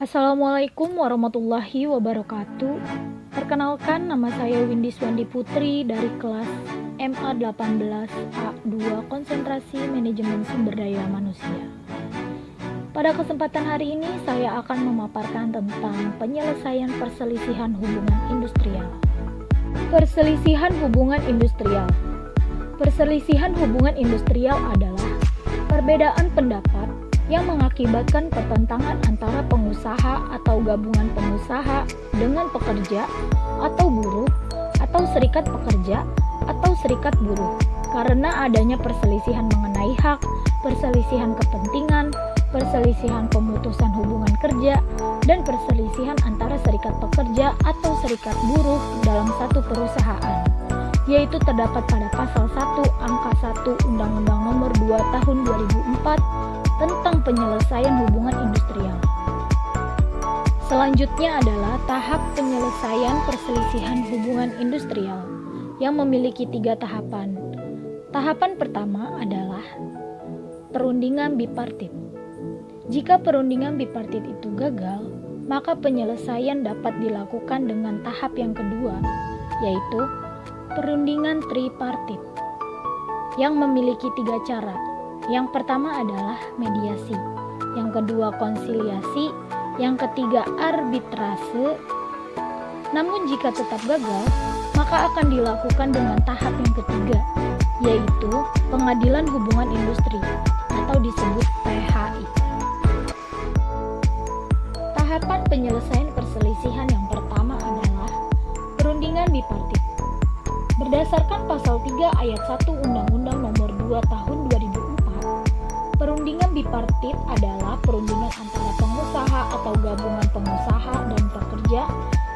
Assalamualaikum warahmatullahi wabarakatuh. Perkenalkan, nama saya Windy Swandi Putri dari kelas MA 18A2 Konsentrasi Manajemen Sumber Daya Manusia. Pada kesempatan hari ini saya akan memaparkan tentang penyelesaian perselisihan hubungan industrial. Perselisihan hubungan industrial. Perselisihan hubungan industrial adalah perbedaan pendapat yang mengakibatkan pertentangan antara pengusaha atau gabungan pengusaha dengan pekerja atau buruh atau serikat pekerja atau serikat buruh karena adanya perselisihan mengenai hak, perselisihan kepentingan, perselisihan pemutusan hubungan kerja, dan perselisihan antara serikat pekerja atau serikat buruh dalam satu perusahaan, yaitu terdapat pada pasal 1 angka 1 Undang-Undang Nomor 2 Tahun 2004 tentang penyelesaian hubungan industrial. Selanjutnya adalah tahap penyelesaian perselisihan hubungan industrial yang memiliki 3 tahapan. Tahapan pertama adalah perundingan bipartit. Jika perundingan bipartit itu gagal, maka penyelesaian dapat dilakukan dengan tahap yang kedua, yaitu perundingan tripartit yang memiliki 3 cara. Yang pertama adalah mediasi, yang kedua konsiliasi, yang ketiga arbitrase. Namun jika tetap gagal, maka akan dilakukan dengan tahap yang ketiga, yaitu pengadilan hubungan industri atau disebut PHI. Tahapan penyelesaian perselisihan yang pertama adalah perundingan bipartit. Berdasarkan pasal 3 ayat 1 Undang-Undang Nomor 2 Tahun 2004, perundingan bipartit adalah perundingan antara pengusaha atau gabungan pengusaha dan pekerja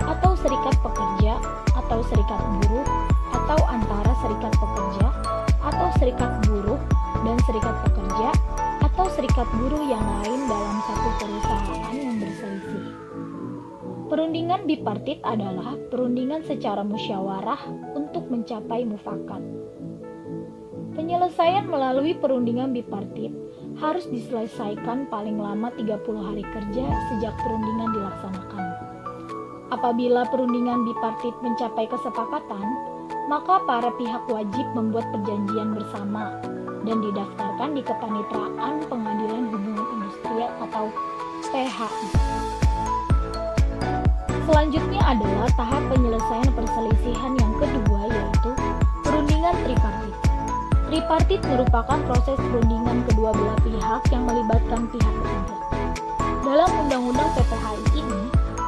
atau serikat pekerja atau serikat buruh atau antara serikat pekerja atau serikat buruh dan serikat pekerja atau serikat buruh yang lain dalam satu perusahaan yang berselisih. Perundingan bipartit adalah perundingan secara musyawarah untuk mencapai mufakat. Penyelesaian melalui perundingan bipartit harus diselesaikan paling lama 30 hari kerja sejak perundingan dilaksanakan. Apabila perundingan bipartit mencapai kesepakatan, maka para pihak wajib membuat perjanjian bersama dan didaftarkan di Kepanitraan Pengadilan Hubungan Industrial atau PHI. Selanjutnya adalah tahap penyelesaian perselisihan yang kedua, yaitu perundingan tripartit. Tripartit merupakan proses perundingan kedua belah pihak yang melibatkan pihak ketiga. Dalam Undang-Undang PPHI ini,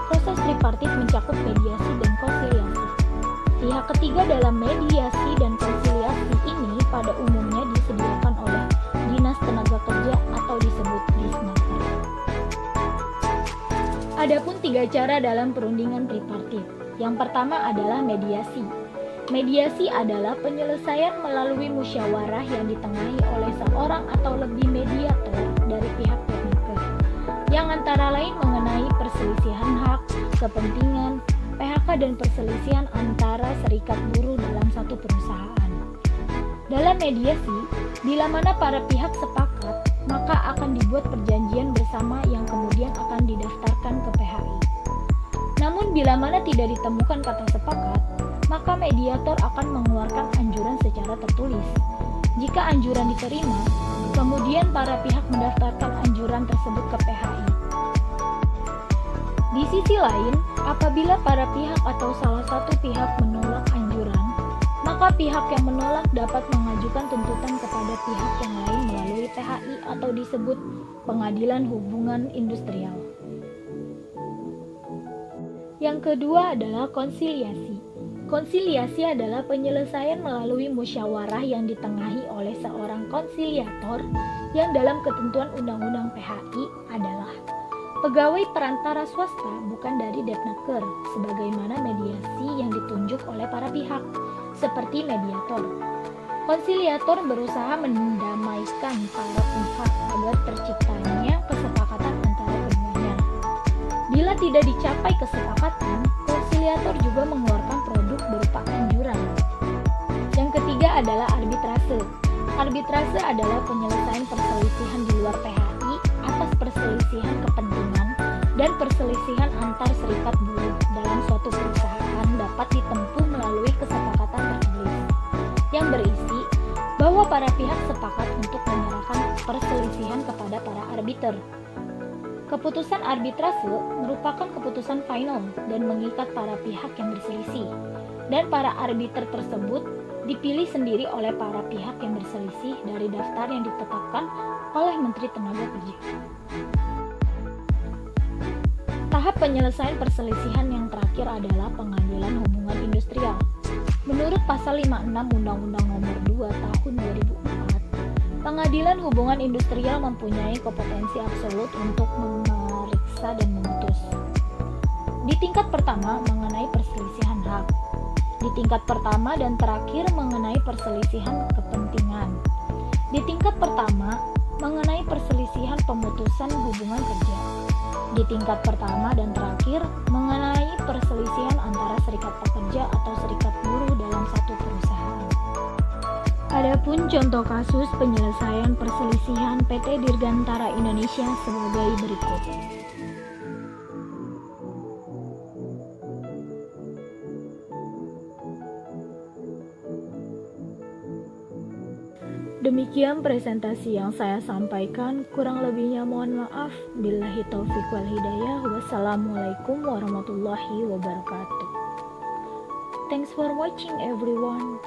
proses tripartit mencakup mediasi dan konsiliasi. Pihak ketiga dalam mediasi dan konsiliasi ini pada umumnya disediakan oleh Dinas Tenaga Kerja atau disebut Disnaker. Adapun 3 cara dalam perundingan tripartit. Yang pertama adalah mediasi. Mediasi adalah penyelesaian melalui musyawarah yang ditengahi oleh seorang atau lebih mediator dari pihak tekniker, yang antara lain mengenai perselisihan hak, kepentingan, PHK dan perselisihan antara serikat buruh dalam satu perusahaan. Dalam mediasi, bila mana para pihak sepakat, maka akan dibuat perjanjian bersama yang kemudian akan didaftarkan ke PHI. Namun bila mana tidak ditemukan kata sepakat, maka mediator akan mengeluarkan anjuran secara tertulis. Jika anjuran diterima, kemudian para pihak mendaftarkan anjuran tersebut ke PHI. Di sisi lain, apabila para pihak atau salah satu pihak menolak anjuran, maka pihak yang menolak dapat mengajukan tuntutan kepada pihak yang lain melalui PHI atau disebut Pengadilan Hubungan Industrial. Yang kedua adalah konsiliasi. Konsiliasi adalah penyelesaian melalui musyawarah yang ditengahi oleh seorang konsiliator yang dalam ketentuan Undang-Undang PHI adalah pegawai perantara swasta bukan dari Depnaker, sebagaimana mediasi yang ditunjuk oleh para pihak, seperti mediator. Konsiliator berusaha mendamaikan para pihak agar terciptanya kesepakatan antara keduanya. Bila tidak dicapai kesepakatan, konsiliator juga mengeluarkan produk berupa anjuran. Yang ketiga adalah arbitrase. Arbitrase adalah penyelesaian perselisihan di luar PHI atas perselisihan kepentingan dan perselisihan antar serikat buruh dalam suatu perusahaan dapat ditempuh melalui kesepakatan tertulis yang berisi bahwa para pihak sepakat untuk menyerahkan perselisihan kepada para arbiter. Keputusan arbitrase merupakan keputusan final dan mengikat para pihak yang berselisih, dan para arbiter tersebut dipilih sendiri oleh para pihak yang berselisih dari daftar yang ditetapkan oleh Menteri Tenaga Kerja. Tahap penyelesaian perselisihan yang terakhir adalah pengadilan hubungan industrial. Menurut pasal 56 Undang-Undang Nomor 2 Tahun 2004, pengadilan hubungan industrial mempunyai kompetensi absolut untuk memeriksa dan memutus. Di tingkat pertama mengenai perselisihan hak, di tingkat pertama dan terakhir mengenai perselisihan kepentingan. Di tingkat pertama mengenai perselisihan pemutusan hubungan kerja. Di tingkat pertama dan terakhir mengenai perselisihan antara serikat pekerja atau serikat buruh dalam satu perusahaan. Adapun contoh kasus penyelesaian perselisihan PT Dirgantara Indonesia sebagai berikut. Demikian presentasi yang saya sampaikan, kurang lebihnya mohon maaf. Billahi taufiq wal hidayah. Wassalamualaikum warahmatullahi wabarakatuh. Thanks for watching everyone.